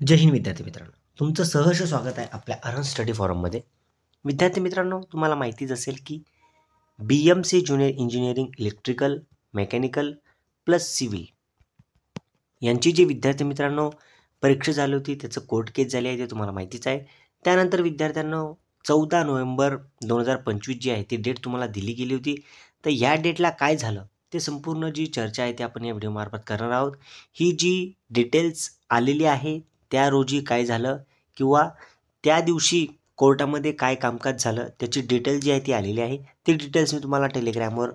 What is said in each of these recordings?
जय हिंद विद्यार्थी मित्रांनो, तुमचं सहर्ष स्वागत आहे आपल्या अरहंत स्टडी फॉरममध्ये. विद्यार्थी मित्रांनो, तुम्हाला माहितीच असेल की BMC junior engineering electrical, mechanical plus civil यांची जी विद्यार्थी मित्रांनो परीक्षा झाली होती त्याचं कोर्ट केस झाली आहे ते तुम्हाला माहितीच आहे. त्यानंतर विद्यार्थ्यांना 14 नोव्हेंबर 2025 जी आहे ती डेट तुम्हाला दिली गेली होती. तर या डेटला काय झालं ते संपूर्ण जी चर्चा आहे ते आपण या व्हिडिओमार्फत करणार आहोत. ही जी डिटेल्स आलेली आहे त्या रोजी काय झालं किंवा त्या दिवशी कोर्टामध्ये काय कामकाज झालं त्याची डिटेल जी आहे ती आलेली आहे. ती डिटेल्स मी तुम्हाला टेलिग्रामवर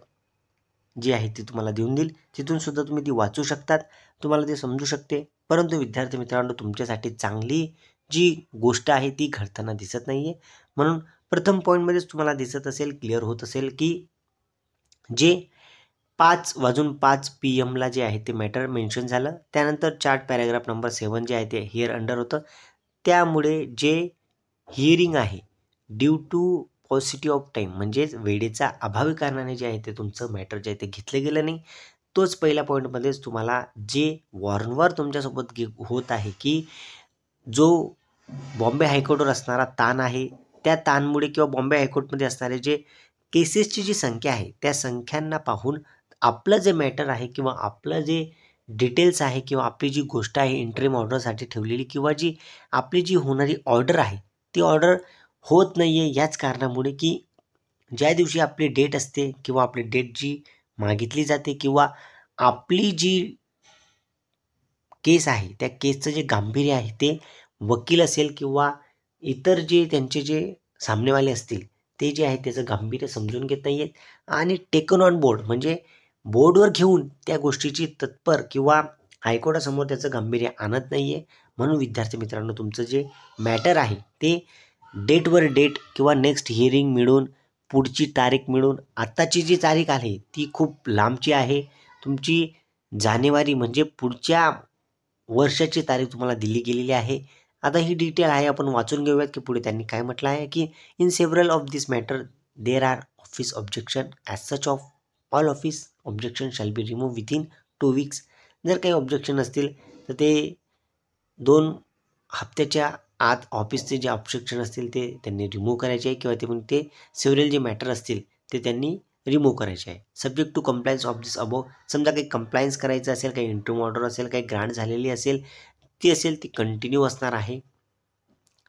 जी आहे ती तुम्हाला देऊन देईल. तिथून सुद्धा तुम्ही ती वाचू शकतात, तुम्हाला ते समजू शकते. परंतु विद्यार्थी मित्रांनो, तुमच्यासाठी चांगली जी गोष्ट आहे ती घडताना दिसत नाही आहे. म्हणून प्रथम पॉईंटमध्येच तुम्हाला दिसत असेल, क्लिअर होत असेल की जे 5:05 PM जे आहे ते मॅटर मेन्शन झालं. त्यानंतर चार्ट पॅराग्राफ नंबर 7 जे आहे ते हिअर अंडर होतं. त्यामुळे जे हिअरिंग आहे due to paucity of time म्हणजेच वेळेचा अभावी कारणाने जे आहे ते तुमचं मॅटर जे आहे ते घेतलं गेलं नाही. तोच पहिल्या पॉईंटमध्येच तुम्हाला जे वारंवार तुमच्यासोबत होत आहे की जो बॉम्बे हायकोर्टवर असणारा ताण आहे त्या ताणमुळे किंवा बॉम्बे हायकोर्टमध्ये असणारे जे केसेसची जी संख्या आहे त्या संख्यांना पाहून आपलं जे मॅटर आहे किंवा आपलं जे डिटेल्स आहे किंवा आपली जी गोष्ट आहे इंटरिम ऑर्डरसाठी ठेवलेली किंवा जी आपली जी होणारी ऑर्डर आहे ती ऑर्डर होत नाही आहे. याच कारणामुळे की ज्या दिवशी आपली डेट असते किंवा आपली डेट जी मागितली जाते किंवा आपली जी केस आहे त्या केसचं जे गांभीर्य आहे ते वकील असेल किंवा इतर जे त्यांचे जे सामनेवाले असतील ते जे आहे त्याचं गांभीर्य समजून घेत नाही आहेत आणि टेकन ऑन बोर्ड म्हणजे बोर्डवर घेऊन त्या गोष्टीची तत्पर किंवा हायकोर्टासमोर त्याचं गांभीर्य आणत नाही आहे. म्हणून विद्यार्थी मित्रांनो, तुमचं जे मॅटर आहे ते डेटवर डेट किंवा नेक्स्ट हिअरिंग मिळून पुढची तारीख मिळून आत्ताची जी तारीख आहे ती खूप लांबची आहे. तुमची जानेवारी म्हणजे पुढच्या वर्षाची तारीख तुम्हाला दिली गेलेली आहे. आता ही डिटेल आहे आपण वाचून घेऊयात की पुढे त्यांनी काय म्हटलं आहे की in several of this matter there are office objection as such of all office objection shall be remove within 2 weeks. जर काही ऑब्जेक्शन असतील तर ते 2 हप्त्याच्या आत ऑफिसचे जे ऑब्जेक्शन असतील ते त्यांनी रिमूव्ह करायचे आहे किंवा ते मग ते सेव्हरल जे मॅटर असतील ते त्यांनी रिमूव्ह करायचे आहे. Subject to compliance of this above. समजा काही कंप्लायन्स करायचं असेल, काही इंटरिम ऑर्डर असेल, काही ग्रांट झालेली असेल ती असेल ती कंटिन्यू असणार आहे.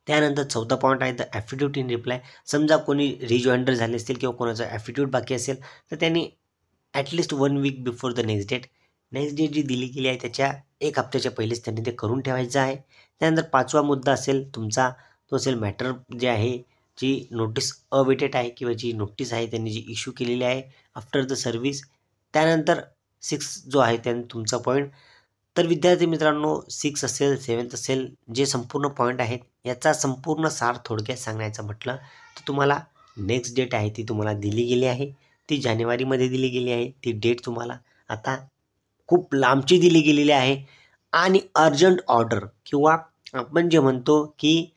त्यानंतर 14 पॉईंट आहे द ॲफिडेविट इन रिप्लाय. समजा कोणी रिजॉइंडर झाले असतील किंवा कोणाचा ॲफिडेविट बाकी असेल तर त्यांनी at least 1 week before the next date, next date जी दिली गेली आहे त्याच्या 1 हप्त्याच्या पहिलेच त्यांनी ते करून ठेवायचं आहे. त्यानंतर 5वा मुद्दा असेल तुमचा तो असेल मॅटर जे आहे जी नोटीस अवेटेड आहे किंवा जी नोटीस आहे त्यांनी जी इश्यू केलेली आहे आफ्टर द सर्व्हिस. त्यानंतर 6 जो आहे त्याने तुमचा पॉईंट. तर विद्यार्थी मित्रांनो, 6 असेल 7 असेल जे संपूर्ण पॉईंट आहेत याचा संपूर्ण सार थोडक्यात सांगायचं म्हटलं तर तुम्हाला नेक्स्ट डेट आहे ती तुम्हाला दिली गेली आहे. ती जानेवारीमध्ये दिली गेली आहे. ती डेट तुम्हाला आता खूप लांबची दिली गेलेली आहे आणि अर्जंट ऑर्डर किंवा आपण जे म्हणतो की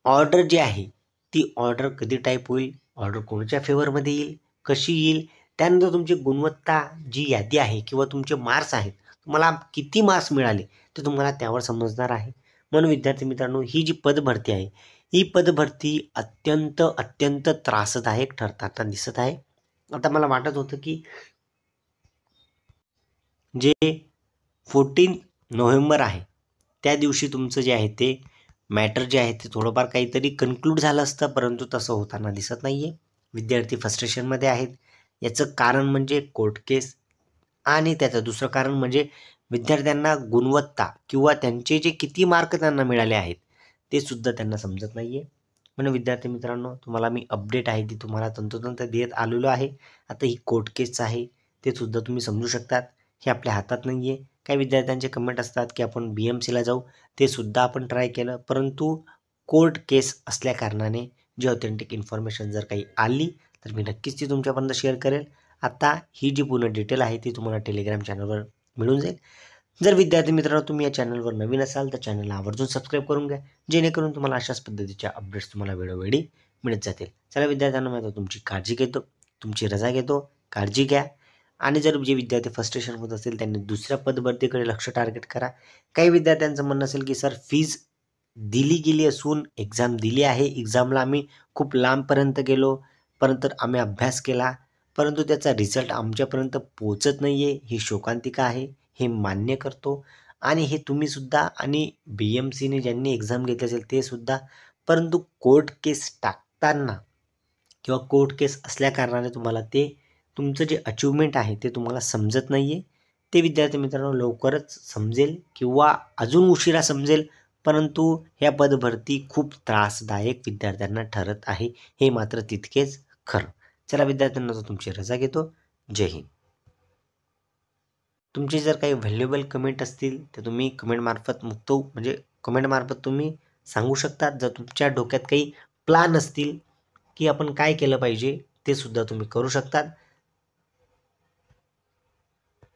ऑर्डर जी आहे ती ऑर्डर कधी टाईप होईल, ऑर्डर कोणाच्या फेवरमध्ये येईल, कशी येईल, त्यानंतर तुमची गुणवत्ता जी यादी आहे किंवा तुमचे मार्क्स आहेत, तुम्हाला किती मार्क्स मिळाले ते तुम्हाला त्यावर समजणार आहे. म्हणून विद्यार्थी मित्रांनो, ही जी पदभरती आहे ही पदभरती अत्यंत त्रासदायक ठरताना दिसत आहे. आता मला वाटत होतं की जे 14 नोव्हेंबर आहे त्या दिवशी तुमचं जे आहे ते मॅटर जे आहे ते थोडंफार काहीतरी कन्क्लूड झालं असतं, परंतु तसं होताना दिसत नाही आहे. विद्यार्थी फ्रस्ट्रेशनमध्ये आहेत. याचं कारण म्हणजे कोर्ट केस आणि त्याचं दुसरं कारण म्हणजे विद्यार्थ्यांना गुणवत्ता किंवा त्यांचे जे किती मार्क त्यांना मिळाले आहेत ते सुद्धा त्यांना समजत नाही आहे. म्हणून विद्यार्थी मित्रांनो, तुम्हाला मी अपडेट आहे ती तुम्हाला तंतोतंत देत आलेलो आहे. आता ही कोर्ट केस आहे ते सुद्धा तुम्ही समजू शकतात. हे आपल्या हातात नाही आहे. काही विद्यार्थ्यांचे कमेंट असतात की आपण BMCला जाऊ, ते सुद्धा आपण ट्राय केलं, परंतु कोर्ट केस असल्या कारणाने जी ऑथेंटिक इन्फॉर्मेशन जर काही आली तर मी नक्कीच ती तुमच्यापर्यंत शेअर करेल. आता ही जी पूर्ण डिटेल आहे ती तुम्हाला टेलिग्राम चॅनलवर मिळून जाईल. जर विद्यार्थी मित्रांनो तुम्ही या चॅनलवर नवीन असाल तर चॅनलला आवर्जून सबस्क्राईब करून घ्या, जेणेकरून तुम्हाला अशाच पद्धतीच्या अपडेट्स तुम्हाला वेळोवेळी मिळत जातील. चला विद्यार्थ्यांना, मी आता तुमची काळजी घेतो, तुमची रजा घेतो. काळजी घ्या आणि जर जे विद्यार्थी फ्रस्ट्रेशन होत असेल त्यांनी दुसऱ्या पदभरतीकडे लक्ष टार्गेट करा. काही विद्यार्थ्यांचं म्हणणं असेल की सर फीज दिली गेली असून एक्झाम दिली आहे, एक्झामला आम्ही खूप लांबपर्यंत गेलो, परंतु आम्ही अभ्यास केला, परंतु त्याचा रिझल्ट आमच्यापर्यंत पोहोचत नाही आहे, ही शोकांतिका आहे, हे मान्य करतो. आणि हे तुम्हीसुद्धा आणि BMCने ज्यांनी एक्झाम घेतली असेल ते सुद्धा. परंतु कोर्ट केस टाकताना किंवा कोर्ट केस असल्या कारणाने तुम्हाला ते तुमचं जे अचिव्हमेंट आहे ते तुम्हाला समजत नाही आहे. ते विद्यार्थी मित्रांनो लवकरच समजेल किंवा अजून उशिरा समजेल, परंतु ह्या पदभरती खूप त्रासदायक विद्यार्थ्यांना ठरत आहे, हे मात्र तितकेच खरं. चला विद्यार्थ्यांना तो तुमची रजा घेतो. जय हिंद. तुमची जर काही व्हॅल्युएबल कमेंट असतील तर तुम्ही कमेंटमार्फत तुम्ही सांगू शकतात. जर तुमच्या डोक्यात काही प्लान असतील की आपण काय केलं पाहिजे ते सुद्धा तुम्ही करू शकतात.